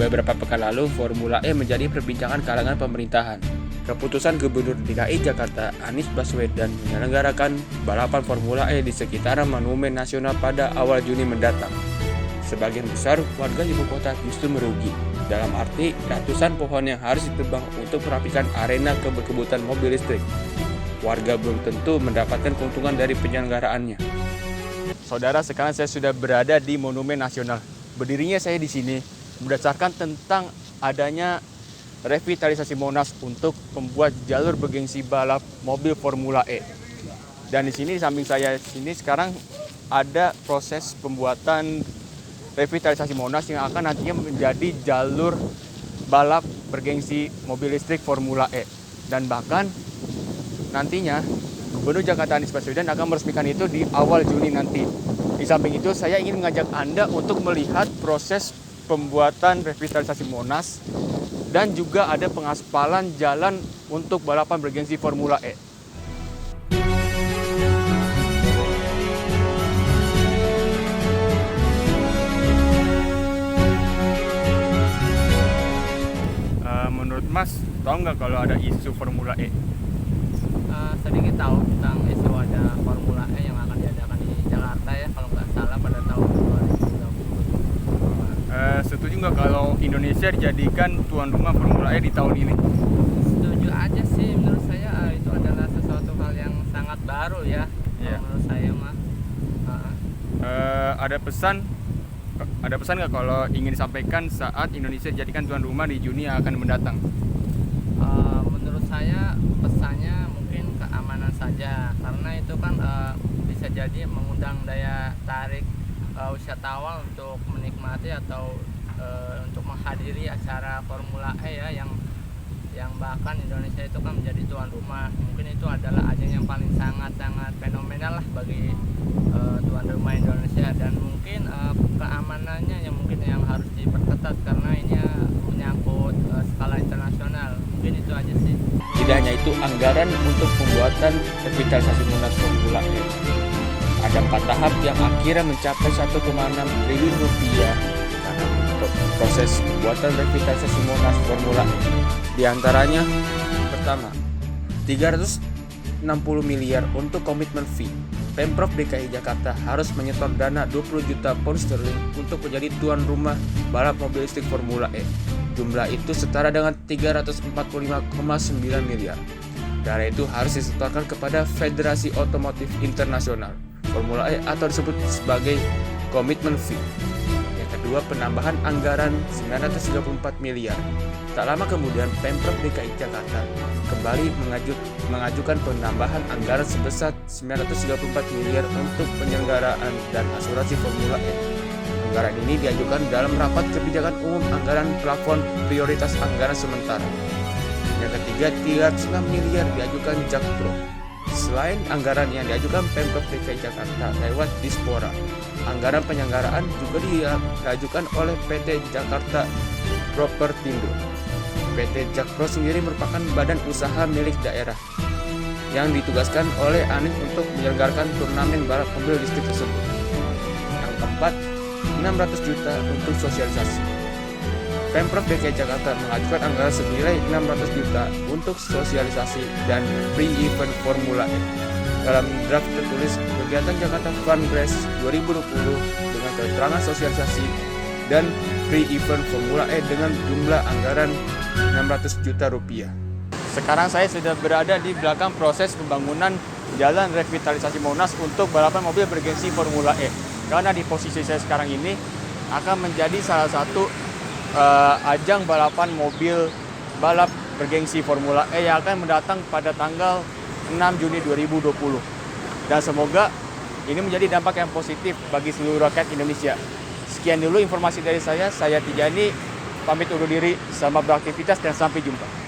Beberapa pekan lalu, Formula E menjadi perbincangan kalangan pemerintahan. Keputusan Gubernur DKI Jakarta Anies Baswedan menyelenggarakan balapan Formula E di sekitaran Monumen Nasional pada awal Juni mendatang. Sebagian besar warga ibu kota justru merugi, dalam arti ratusan pohon yang harus ditebang untuk merapikan arena kebut-kebutan mobil listrik. Warga belum tentu mendapatkan keuntungan dari penyelenggaraannya. Saudara, sekarang saya sudah berada di Monumen Nasional. Berdirinya saya di sini berdasarkan tentang adanya revitalisasi Monas untuk membuat jalur bergengsi balap mobil Formula E. Dan di sini di samping saya sini sekarang ada proses pembuatan revitalisasi Monas yang akan nantinya menjadi jalur balap bergengsi mobil listrik Formula E. Dan bahkan nantinya Gubernur Jakarta Anies Baswedan akan meresmikan itu di awal Juni nanti. Di samping itu saya ingin mengajak Anda untuk melihat proses pembuatan revitalisasi Monas dan juga ada pengaspalan jalan untuk balapan bergengsi Formula E. Menurut Mas, tahu nggak kalau ada isu Formula E? Sedikit tahu tentang isu ada Formula E yang akan diadakan di Jakarta ya, kalau nggak salah pada tahun 2020. Setuju nggak kalau Indonesia dijadikan tuan rumah Formula E di tahun ini? Setuju aja sih, menurut saya itu adalah sesuatu hal yang sangat baru ya. Yeah. Menurut saya mah. Ada pesan nggak kalau ingin disampaikan saat Indonesia dijadikan tuan rumah di Juni yang akan mendatang? Menurut saya pesannya mungkin keamanan saja, karena itu kan bisa jadi mengundang daya tarik wisatawan untuk menikmati atau untuk menghadiri acara Formula E ya, yang bahkan Indonesia itu kan menjadi tuan rumah. Mungkin itu adalah ajang yang paling sangat-sangat fenomenal lah bagi tuan rumah Indonesia, dan mungkin keamanannya yang harus diperketat karena ini menyangkut skala internasional. Mungkin itu aja sih. Tidak hanya itu, anggaran untuk pembuatan revitalisasi Monas Formula E ada 4 tahap yang akhirnya mencapai 1,6 triliun rupiah karena proses pembuatan revitalisasi Monas Formula E. Di antaranya, pertama, 360 miliar untuk komitmen fee. Pemprov DKI Jakarta harus menyetor dana 20 juta pound sterling untuk menjadi tuan rumah balap mobil listrik Formula E. Jumlah itu setara dengan 345,9 miliar. Dana itu harus disetorkan kepada Federasi Otomotif Internasional Formula E atau disebut sebagai komitmen fee. Yang kedua, penambahan anggaran 934 miliar. Tak lama kemudian, Pemprov DKI Jakarta kembali mengajukan penambahan anggaran sebesar 934 miliar untuk penyelenggaraan dan asuransi Formula E. Anggaran ini diajukan dalam rapat kebijakan umum anggaran plafon prioritas anggaran sementara. Yang ketiga, 306 miliar diajukan Jakpro. Selain anggaran yang diajukan Pemprov DKI Jakarta lewat Dispora, anggaran penyelenggaraan juga diajukan oleh PT Jakarta Propertindo. PT Jakpro sendiri merupakan badan usaha milik daerah yang ditugaskan oleh Anies untuk menyelenggarakan turnamen balap mobil listrik tersebut. Yang keempat, 600 juta untuk sosialisasi. Pemprov DKI Jakarta mengajukan anggaran senilai 600 juta untuk sosialisasi dan pre-event Formula E. Dalam draft tertulis kegiatan Jakarta Fun Race 2020 dengan keterangan sosialisasi dan pre-event Formula E dengan jumlah anggaran 600 juta rupiah. Sekarang saya sudah berada di belakang proses pembangunan jalan revitalisasi Monas untuk balapan mobil bergengsi Formula E. Karena di posisi saya sekarang ini akan menjadi salah satu ajang balapan mobil balap bergengsi Formula E yang akan mendatang pada tanggal 6 Juni 2020. Dan semoga ini menjadi dampak yang positif bagi seluruh rakyat Indonesia. Sekian dulu informasi dari saya Tijani, pamit undur diri, selamat beraktivitas dan sampai jumpa.